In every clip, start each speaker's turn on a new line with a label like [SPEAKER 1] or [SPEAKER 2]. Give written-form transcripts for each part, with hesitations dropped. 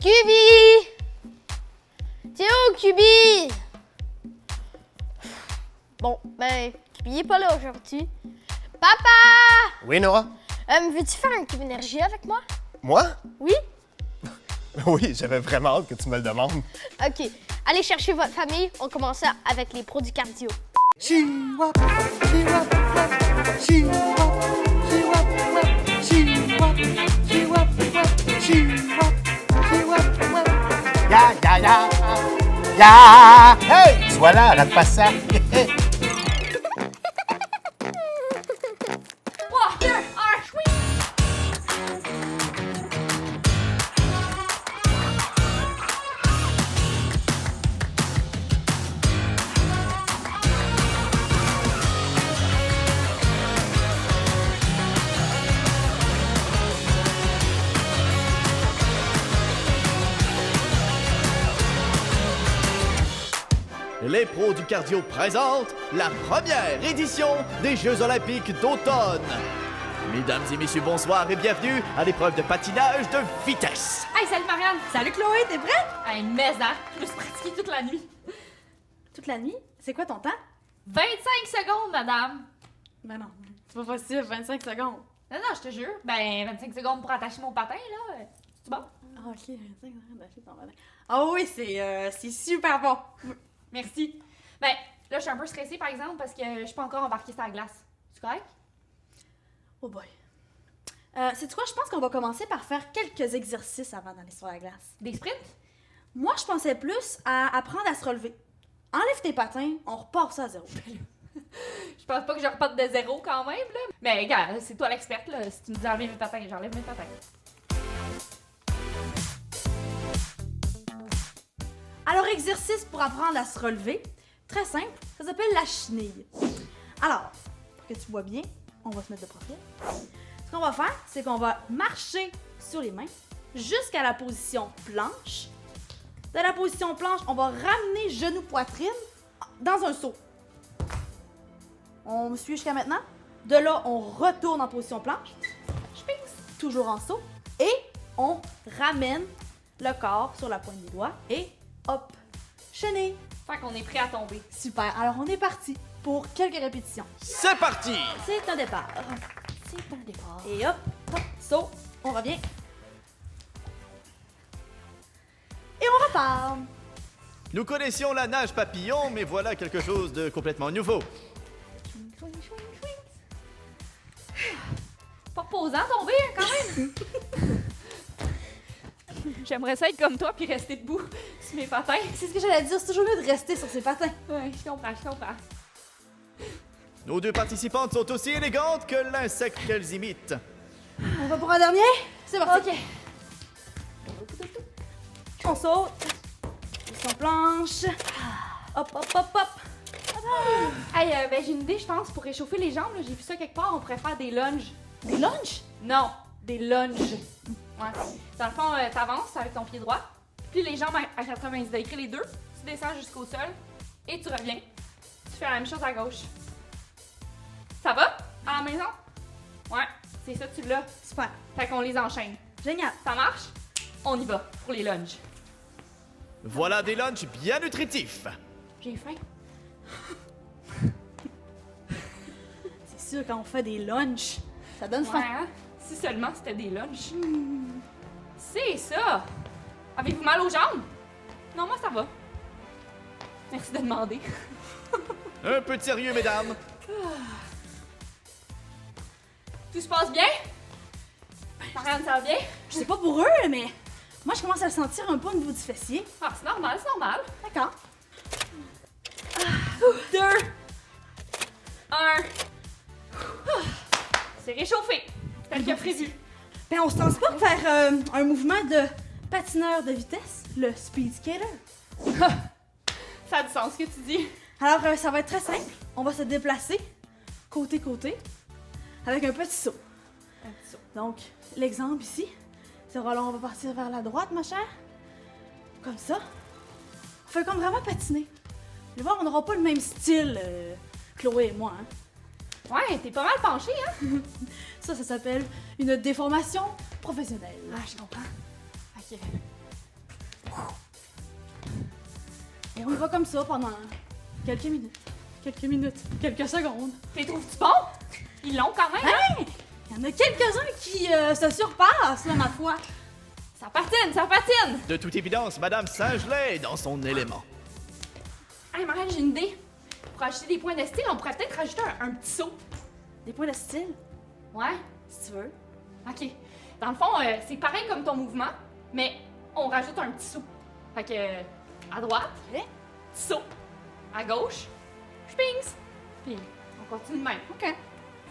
[SPEAKER 1] Cubi! T'es où, Cubi? Bon, ben, Cubi est pas là aujourd'hui. Papa!
[SPEAKER 2] Oui, Noah?
[SPEAKER 1] Veux-tu faire un cube énergie avec moi?
[SPEAKER 2] Moi?
[SPEAKER 1] Oui?
[SPEAKER 2] Oui, j'avais vraiment hâte que tu me le demandes.
[SPEAKER 1] OK. Allez chercher votre famille. On commence avec les pros du cardio.
[SPEAKER 2] Chihuahua, chihuahua, chihuahua, chihuahua, chihuahua, chihuahua, chihuahua, chihuahua. Ya, ya, ya, ya! Hey! Sois là, rate pas ça!
[SPEAKER 3] Les pros du cardio présentent la première édition des Jeux olympiques d'automne. Mesdames et messieurs, bonsoir et bienvenue à l'épreuve de patinage de vitesse.
[SPEAKER 4] Hey, salut Marianne!
[SPEAKER 5] Salut Chloé, t'es prête?
[SPEAKER 4] Hey, mais hein, je me suis pratiquée toute la nuit.
[SPEAKER 5] Toute la nuit? C'est quoi ton temps?
[SPEAKER 4] 25 secondes, madame!
[SPEAKER 5] Ben non, c'est pas possible, 25 secondes.
[SPEAKER 4] Non, je te jure. Ben, 25 secondes pour attacher mon patin, là. C'est bon?
[SPEAKER 5] Ah, ok, 25 secondes d'acheter ton patin. Ah oui, c'est super bon.
[SPEAKER 4] Merci. Ben, là, je suis un peu stressée, par exemple, parce que je suis pas encore embarquée sur la glace. C'est correct?
[SPEAKER 5] Oh boy. C'est quoi, je pense qu'on va commencer par faire quelques exercices avant d'aller sur la glace.
[SPEAKER 4] Des sprints?
[SPEAKER 5] Moi, je pensais plus à apprendre à se relever. Enlève tes patins, on repart ça à zéro.
[SPEAKER 4] Je pense pas que je reparte de zéro quand même, là. Mais, regarde, c'est toi l'experte, là. Si tu me dis enlever mes patins, j'enlève mes patins.
[SPEAKER 5] Alors, exercice pour apprendre à se relever. Très simple, ça s'appelle la chenille. Alors, pour que tu vois bien, on va se mettre de profil. Ce qu'on va faire, c'est qu'on va marcher sur les mains jusqu'à la position planche. De la position planche, on va ramener genou-poitrine dans un saut. On me suit jusqu'à maintenant. De là, on retourne en position planche. Je pince, toujours en saut. Et on ramène le corps sur la pointe des doigts et hop, chenille.
[SPEAKER 4] Fait qu'on est prêt à tomber.
[SPEAKER 5] Super, alors on est parti pour quelques répétitions.
[SPEAKER 3] C'est parti!
[SPEAKER 5] C'est un départ.
[SPEAKER 1] C'est un départ.
[SPEAKER 5] Et hop, hop, saut, on revient. Et on repart.
[SPEAKER 3] Nous connaissions la nage papillon, mais voilà quelque chose de complètement nouveau.
[SPEAKER 4] Pas posant tomber, hein, quand même! J'aimerais ça être comme toi puis rester debout sur mes patins.
[SPEAKER 5] C'est ce que j'allais dire, c'est toujours mieux de rester sur ses patins.
[SPEAKER 4] Ouais, je comprends.
[SPEAKER 3] Nos deux participantes sont aussi élégantes que l'insecte qu'elles imitent.
[SPEAKER 5] On va pour un dernier? C'est parti.
[SPEAKER 4] Ok.
[SPEAKER 5] On saute. Position planche. Hop, hop, hop, hop.
[SPEAKER 4] Hey, ben j'ai une idée, je pense, pour réchauffer les jambes. là. J'ai vu ça quelque part, on pourrait faire des lunges.
[SPEAKER 5] Des lunchs?
[SPEAKER 4] Non, des lunges. Ouais. Dans le fond, t'avances avec ton pied droit, puis les jambes à 90 degrés, les deux. Tu descends jusqu'au sol et tu reviens. Tu fais la même chose à gauche. Ça va? À la maison? Ouais, c'est ça, tu l'as.
[SPEAKER 5] Super.
[SPEAKER 4] Fait qu'on les enchaîne.
[SPEAKER 5] Génial.
[SPEAKER 4] Ça marche? On y va pour les lunges.
[SPEAKER 3] Voilà des lunchs bien nutritifs.
[SPEAKER 4] J'ai faim.
[SPEAKER 5] C'est sûr, quand on fait des lunchs, ça donne
[SPEAKER 4] Ouais,
[SPEAKER 5] faim.
[SPEAKER 4] hein? Si seulement c'était des lunchs. C'est ça! Avez-vous mal aux jambes? Non, moi ça va. Merci de demander.
[SPEAKER 3] Un peu de sérieux, mesdames.
[SPEAKER 4] Tout se passe bien? Marianne, ça va bien?
[SPEAKER 5] Je sais pas pour eux, mais moi, je commence à le sentir un peu au niveau du fessier.
[SPEAKER 4] Ah, c'est normal, c'est normal.
[SPEAKER 5] D'accord.
[SPEAKER 4] 2, 1. C'est réchauffé. Tel que prévu.
[SPEAKER 5] Ben, on se transporte vers un mouvement de patineur de vitesse, le speed skater.
[SPEAKER 4] Ça a du sens ce que tu dis.
[SPEAKER 5] Alors, ça va être très simple. On va se déplacer côté-côté avec un petit saut.
[SPEAKER 4] Un petit saut.
[SPEAKER 5] Donc, l'exemple ici, c'est voilà, on va partir vers la droite, ma chère. Comme ça. On fait comme vraiment patiner. Vous allez voir, on n'aura pas le même style, Chloé et moi. Hein.
[SPEAKER 4] Ouais, t'es pas mal penché, hein?
[SPEAKER 5] Ça s'appelle une déformation professionnelle.
[SPEAKER 4] Ah, je comprends. Ok.
[SPEAKER 5] Et on y va comme ça pendant quelques minutes. Quelques secondes.
[SPEAKER 4] T'es trouves-tu bon? Ils l'ont quand même, hein?
[SPEAKER 5] Hein? Il y en a quelques-uns qui se surpassent, là, ma foi.
[SPEAKER 4] Ça patine, ça patine!
[SPEAKER 3] De toute évidence, Madame Singelet est dans son élément.
[SPEAKER 4] Hey, Marianne, j'ai une idée. Pour ajouter des points de style, on pourrait peut-être rajouter un petit saut.
[SPEAKER 5] Des points de style,
[SPEAKER 4] Ouais?
[SPEAKER 5] si tu veux.
[SPEAKER 4] Ok. Dans le fond, c'est pareil comme ton mouvement, mais on rajoute un petit saut. Fait que, à droite,
[SPEAKER 5] Ok.
[SPEAKER 4] petit saut. À gauche, spings. Puis, on continue de même.
[SPEAKER 5] OK.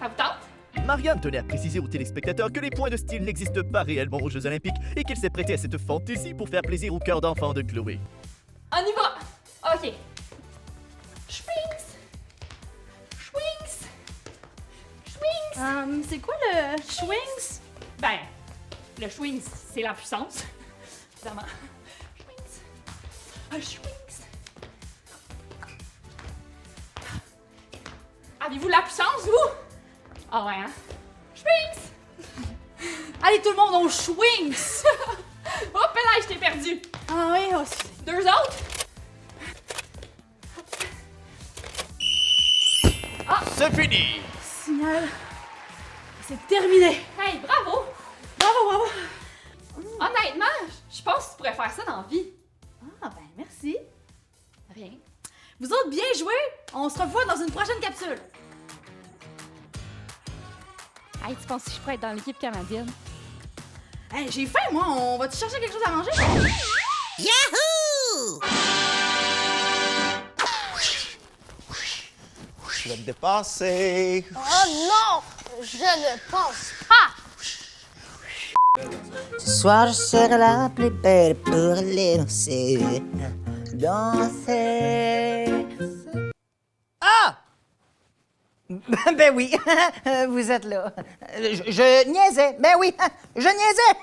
[SPEAKER 4] Ça vous tente?
[SPEAKER 3] Marianne tenait à préciser aux téléspectateurs que les points de style n'existent pas réellement aux Jeux Olympiques et qu'il s'est prêté à cette fantaisie pour faire plaisir au cœur d'enfant de Chloé.
[SPEAKER 4] On y va! Ok. Spings. Swings. Swings.
[SPEAKER 5] C'est quoi le swings?
[SPEAKER 4] Ben, le swings, c'est la puissance. Évidemment. Swings. Un swings. Avez-vous la puissance, vous? Ah ouais, hein? Swings!
[SPEAKER 5] Allez, tout le monde, on swings!
[SPEAKER 4] Hop là, je t'ai perdu!
[SPEAKER 5] Ah oui, oh, c'est...
[SPEAKER 4] Deux autres?
[SPEAKER 3] C'est fini!
[SPEAKER 5] Signal. C'est terminé.
[SPEAKER 4] Hey, bravo!
[SPEAKER 5] Bravo, bravo.
[SPEAKER 4] Honnêtement, je pense que tu pourrais faire ça dans la vie.
[SPEAKER 5] Ah, ben merci.
[SPEAKER 4] Rien.
[SPEAKER 5] Vous autres, bien joué. On se revoit dans une prochaine capsule.
[SPEAKER 1] Hey, tu penses que je pourrais être dans l'équipe canadienne?
[SPEAKER 5] Hey, j'ai faim, moi. On va-tu chercher quelque chose à manger?
[SPEAKER 6] Yahoo!
[SPEAKER 2] Je vais te dépasser.
[SPEAKER 1] Oh non! Je ne pense pas!
[SPEAKER 6] Ce soir, je serai la plus belle pour les danser. Danser. Ah! Ben oui, vous êtes là. Je niaisais, ben oui, je niaisais.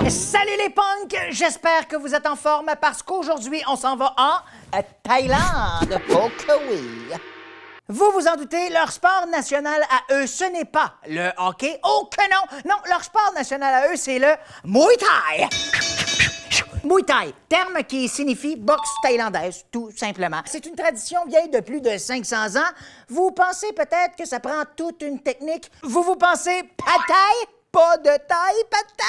[SPEAKER 6] Salut les punks! J'espère que vous êtes en forme parce qu'aujourd'hui, on s'en va en Thaïlande, au Koweït. Vous vous en doutez, leur sport national à eux, ce n'est pas le hockey. Oh que non! Non, leur sport national à eux, c'est le Muay Thai. Muay Thai, terme qui signifie boxe thaïlandaise, tout simplement. C'est une tradition vieille de plus de 500 ans. Vous pensez peut-être que ça prend toute une technique. Vous pensez pad thai? Pas de taille, pad thai?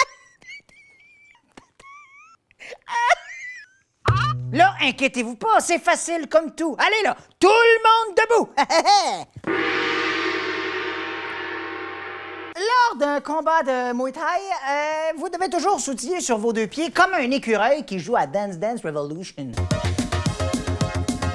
[SPEAKER 6] Là, inquiétez-vous pas, c'est facile comme tout. Allez là, tout le monde debout! Lors d'un combat de Muay Thai, vous devez toujours sautiller sur vos deux pieds comme un écureuil qui joue à Dance Dance Revolution.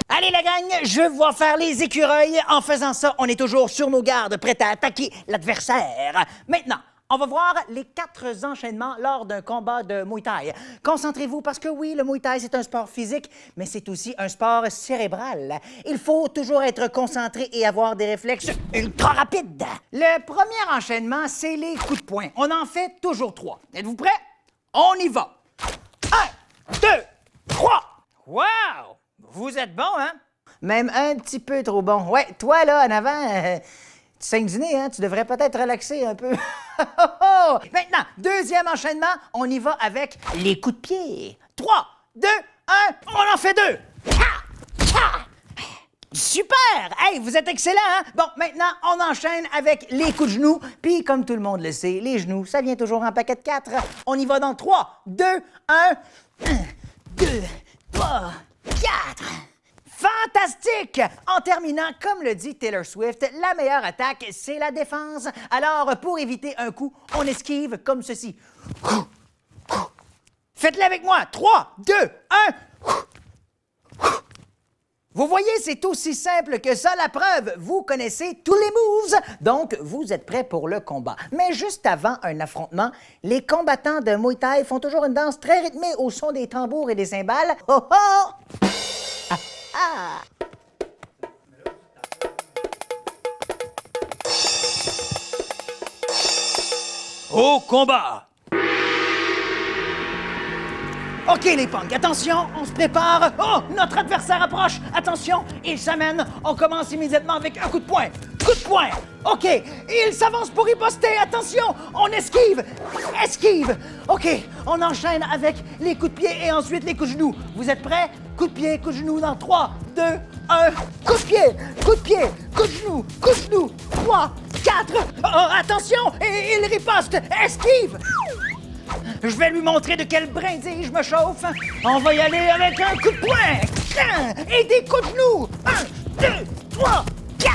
[SPEAKER 6] Allez la gang, je vais vous voir faire les écureuils. En faisant ça, on est toujours sur nos gardes, prêts à attaquer l'adversaire. Maintenant, on va voir les 4 enchaînements lors d'un combat de Muay Thai. Concentrez-vous parce que oui, le Muay Thai, c'est un sport physique, mais c'est aussi un sport cérébral. Il faut toujours être concentré et avoir des réflexes ultra rapides. Le premier enchaînement, c'est les coups de poing. On en fait toujours 3. Êtes-vous prêts? On y va. 1, 2, 3. Wow! Vous êtes bon, hein? Même un petit peu trop bon. Ouais, toi, là, en avant... Tu saignes du nez, hein? Tu devrais peut-être relaxer un peu. Maintenant, deuxième enchaînement, on y va avec les coups de pied. 3, 2, 1, on en fait 2. Super! Hey, vous êtes excellents, hein? Bon, maintenant, on enchaîne avec les coups de genoux. Puis, comme tout le monde le sait, les genoux, ça vient toujours en paquet de 4. On y va dans 3, 2, 1, 2, 3, 4. Fantastique! En terminant, comme le dit Taylor Swift, la meilleure attaque, c'est la défense. Alors, pour éviter un coup, on esquive comme ceci. Faites-le avec moi. 3, 2, 1. Vous voyez, c'est aussi simple que ça. La preuve, vous connaissez tous les moves. Donc, vous êtes prêts pour le combat. Mais juste avant un affrontement, les combattants de Muay Thai font toujours une danse très rythmée au son des tambours et des cymbales. Oh oh! Au combat! OK, les punks, attention, on se prépare. Oh, notre adversaire approche. Attention, il s'amène. On commence immédiatement avec un coup de poing. Coup de poing. OK, il s'avance pour riposter. Attention, on esquive. Esquive. OK, on enchaîne avec les coups de pied et ensuite les coups de genoux. Vous êtes prêts? Coup de pied, coup de genou dans 3, 2, 1. Coup de pied, coup de pied, coup de genou, coup de genou. 3, 4. Attention, et il riposte. Esquive. Je vais lui montrer de quelle brindille je me chauffe. On va y aller avec un coup de poing et des coups de genoux. 1, 2, 3, 4.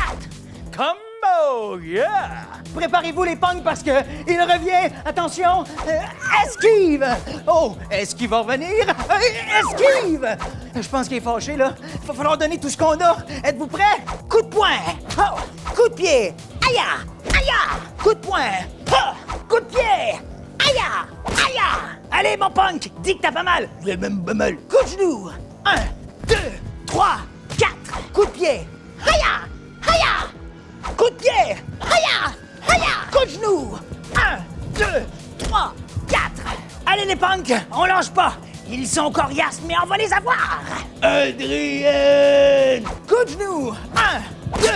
[SPEAKER 6] Combo, yeah! Préparez-vous les punks parce que il revient. Attention, esquive. Oh, est-ce qu'il va revenir? Esquive. Je pense qu'il est fâché, là. Il va falloir donner tout ce qu'on a. Êtes-vous prêts? Coup de poing. Oh, coup de pied. Aïe! Aïe! Coup de poing. Oh, coup de pied. Aïe! Aïe! Allez, mon punk, dis que t'as pas mal. J'ai même pas mal. Coup de genou. 1, 2, 3, 4. Coup de pied. Aïe! Aïe! Coup de pied. Aïe! Aïe! Coup de genou. 1, 2, 3, 4. Allez, les punks, on lâche pas. Ils sont coriaces, mais on va les avoir. Adrien! Coup de genou. 1, 2,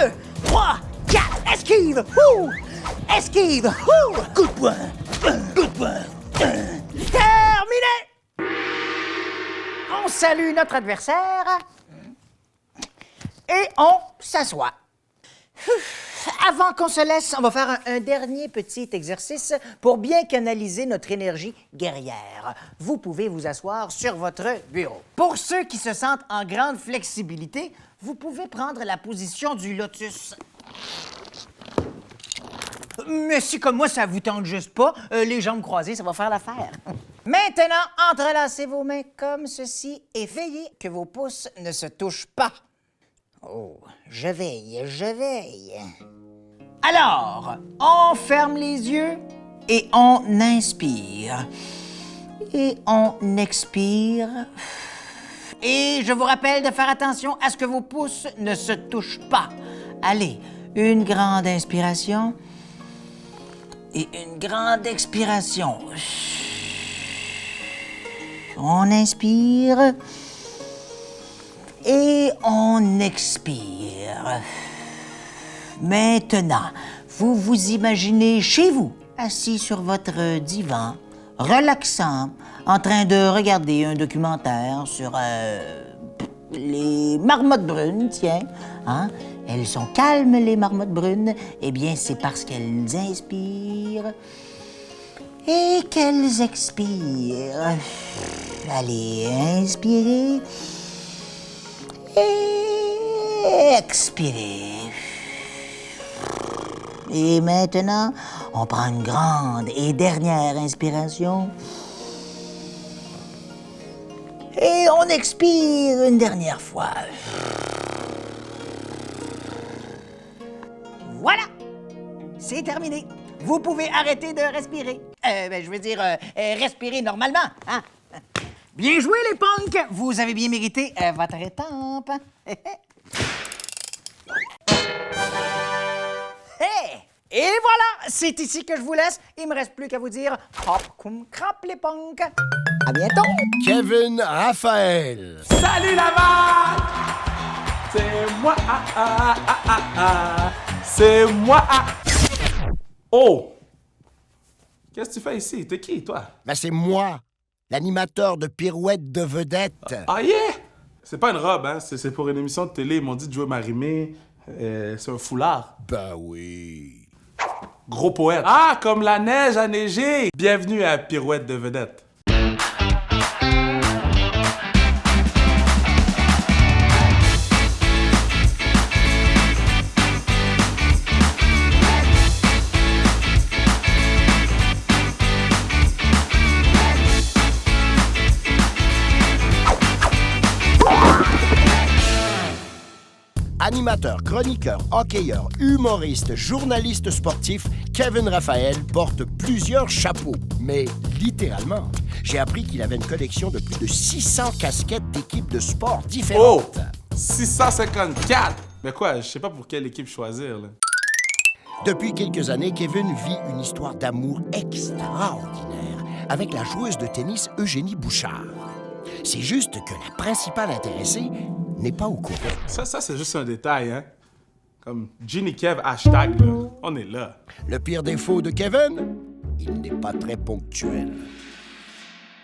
[SPEAKER 6] 3, 4. Esquive. Ouh! Esquive. Ouh! Coup de poing. Coup de poing. Terminé! On salue notre adversaire et on s'assoit. Avant qu'on se laisse, on va faire un dernier petit exercice pour bien canaliser notre énergie guerrière. Vous pouvez vous asseoir sur votre bureau. Pour ceux qui se sentent en grande flexibilité, vous pouvez prendre la position du lotus. Mais si comme moi, ça vous tente juste pas, les jambes croisées, ça va faire l'affaire. Maintenant, entrelacez vos mains comme ceci et veillez que vos pouces ne se touchent pas. Oh, je veille, je veille. Alors, on ferme les yeux et on inspire. Et on expire. Et je vous rappelle de faire attention à ce que vos pouces ne se touchent pas. Allez, une grande inspiration. Et une grande expiration. On inspire et on expire. Maintenant, vous vous imaginez chez vous, assis sur votre divan, relaxant, en train de regarder un documentaire sur les marmottes brunes, tiens, hein? Elles sont calmes, les marmottes brunes. Eh bien, c'est parce qu'elles inspirent et qu'elles expirent. Allez, inspirez et expirez. Et maintenant, on prend une grande et dernière inspiration. Et on expire une dernière fois. Voilà! C'est terminé. Vous pouvez arrêter de respirer. Respirer normalement, hein? Bien joué, les punks! Vous avez bien mérité votre étampe. Hey! Et voilà! C'est ici que je vous laisse. Il me reste plus qu'à vous dire hop, cum, crap, les punks. À bientôt!
[SPEAKER 2] Kevin Raphaël.
[SPEAKER 7] Salut la vague! C'est moi, c'est moi, Oh! Qu'est-ce que tu fais ici? T'es qui, toi?
[SPEAKER 2] Ben, c'est moi, l'animateur de Pirouette de Vedette.
[SPEAKER 7] Ah, yeah! C'est pas une robe, hein? C'est pour une émission de télé. Ils m'ont dit de jouer Marimé. C'est un foulard.
[SPEAKER 2] Ben oui.
[SPEAKER 7] Gros poète. Ah, comme la neige a neigé! Bienvenue à Pirouette de Vedette.
[SPEAKER 2] Animateur, chroniqueur, hockeyeur, humoriste, journaliste sportif, Kevin Raphaël porte plusieurs chapeaux. Mais littéralement, j'ai appris qu'il avait une collection de plus de 600 casquettes d'équipes de sport différentes.
[SPEAKER 7] Oh! 654! Mais quoi, je sais pas pour quelle équipe choisir, là.
[SPEAKER 2] Depuis quelques années, Kevin vit une histoire d'amour extraordinaire avec la joueuse de tennis Eugénie Bouchard. C'est juste que la principale intéressée n'est pas au courant.
[SPEAKER 7] Ça c'est juste un détail, hein. Comme Ginny Kev hashtag, là. On est là.
[SPEAKER 2] Le pire défaut de Kevin, il n'est pas très ponctuel.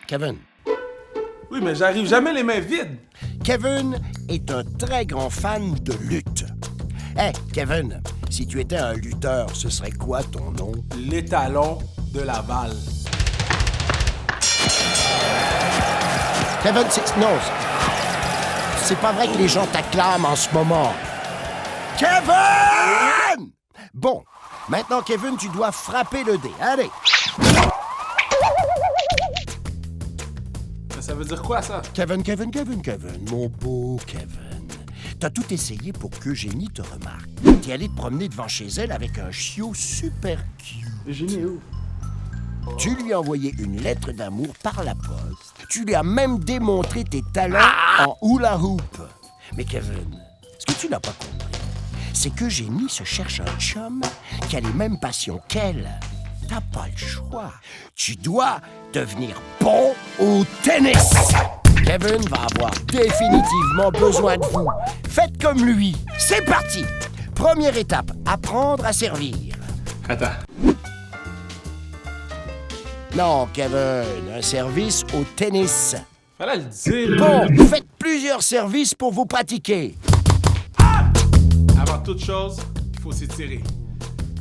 [SPEAKER 2] Kevin.
[SPEAKER 7] Oui, mais j'arrive jamais les mains vides.
[SPEAKER 2] Kevin est un très grand fan de lutte. Hey, Kevin, si tu étais un lutteur, ce serait quoi ton nom?
[SPEAKER 7] L'étalon de Laval.
[SPEAKER 2] Kevin, non, c'est pas vrai que les gens t'acclament en ce moment. Kevin! Bon, maintenant, Kevin, tu dois frapper le dé. Allez!
[SPEAKER 7] Mais ça veut dire quoi, ça?
[SPEAKER 2] Kevin, mon beau Kevin. T'as tout essayé pour qu'Eugénie te remarque. T'es allé te promener devant chez elle avec un chiot super cute.
[SPEAKER 7] Eugénie est où?
[SPEAKER 2] Tu lui as envoyé une lettre d'amour par la poste. Tu lui as même démontré tes talents en hula hoop. Mais Kevin, ce que tu n'as pas compris, c'est qu'Eugénie se cherche un chum qui a les mêmes passions qu'elle. T'as pas le choix. Tu dois devenir bon au tennis. Kevin va avoir définitivement besoin de vous. Faites comme lui. C'est parti. Première étape, apprendre à servir.
[SPEAKER 7] Attends.
[SPEAKER 2] Non, Kevin, un service au tennis.
[SPEAKER 7] Fallait le dire.
[SPEAKER 2] Bon, faites plusieurs services pour vous pratiquer.
[SPEAKER 7] Avant toute chose, il faut s'étirer.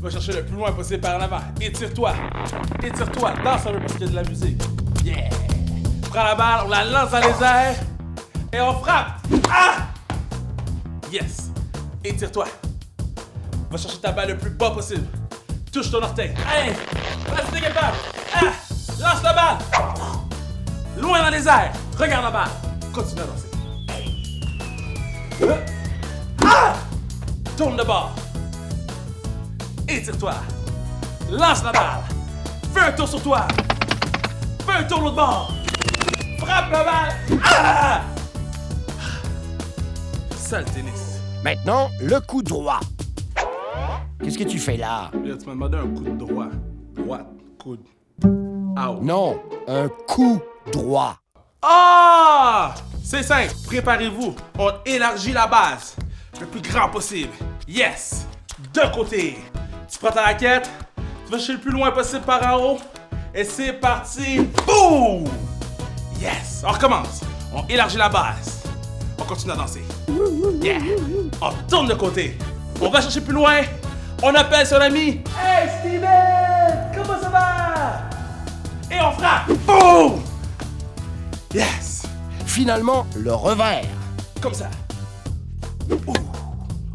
[SPEAKER 7] Va chercher le plus loin possible par en avant. Étire-toi. Étire-toi. Danse un peu parce qu'il y a de la musique. Yeah. Prends la balle, on la lance dans les airs et on frappe. Ah! Yes. Étire-toi. Va chercher ta balle le plus bas possible. Touche ton orteil. Allez! Vas-y, t'es capable. Ah! Lance la balle. Loin dans les airs. Regarde la balle. Continue à danser. Ah! Tourne de bord. Étire-toi. Lance la balle. Fais un tour sur toi. Fais un tour l'autre bord. Frappe la balle. Ah! C'est ça le tennis.
[SPEAKER 2] Maintenant, le coup droit. Qu'est-ce que tu fais là?
[SPEAKER 7] Là, tu m'as demandé un coup de droit. Droite. Coude. Out.
[SPEAKER 2] Non, un coup droit.
[SPEAKER 7] Ah! C'est simple. Préparez-vous. On élargit la base. Le plus grand possible. Yes! De côté. Tu prends ta raquette. Tu vas chercher le plus loin possible par en haut. Et c'est parti. Boum! Yes! On recommence. On élargit la base. On continue à danser. Yeah! On tourne de côté. On va chercher plus loin. On appelle son ami. Hey Steven! Comment ça va? Et on frappe. Boum! Yes!
[SPEAKER 2] Finalement, le revers.
[SPEAKER 7] Comme ça. Ouh!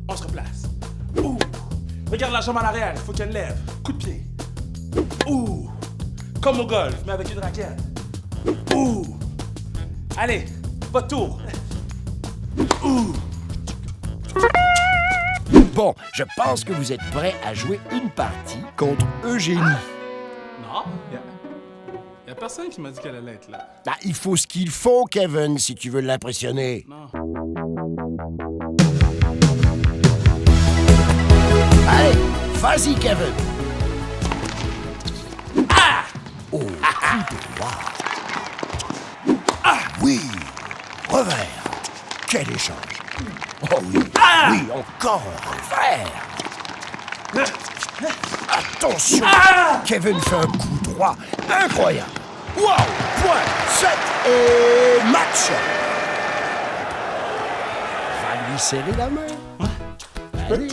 [SPEAKER 7] On se replace. Ouh! Regarde la jambe en arrière, il faut qu'elle lève. Coup de pied. Ouh! Comme au golf, mais avec une raquette. Ouh! Allez, votre tour. Ouh!
[SPEAKER 2] Bon, je pense que vous êtes prêts à jouer une partie contre Eugénie.
[SPEAKER 7] Non, y a personne qui m'a dit qu'elle allait être là.
[SPEAKER 2] Ah, il faut ce qu'il faut, Kevin, si tu veux l'impressionner.
[SPEAKER 7] Non.
[SPEAKER 2] Allez, vas-y, Kevin. Ah! Oh, coup droit. Ah! Oui, revers. Quel échange. Oh oui, oui, encore un revers. Attention, Kevin fait un coup droit incroyable. Wow, point, 7 et match. Va lui serrer la main. Allez.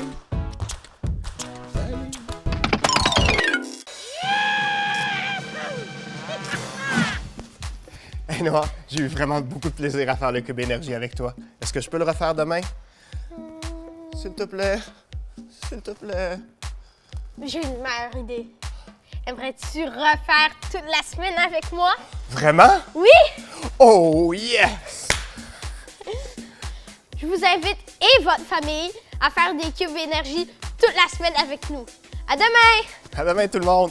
[SPEAKER 8] Hey Noah, j'ai eu vraiment beaucoup de plaisir à faire le cube énergie avec toi. Est-ce que je peux le refaire demain? S'il te plaît. S'il te plaît.
[SPEAKER 1] J'ai une meilleure idée. Aimerais-tu refaire toute la semaine avec moi?
[SPEAKER 8] Vraiment?
[SPEAKER 1] Oui!
[SPEAKER 8] Oh yes!
[SPEAKER 1] Je vous invite et votre famille à faire des cubes énergie toute la semaine avec nous. À demain!
[SPEAKER 8] À demain tout le monde!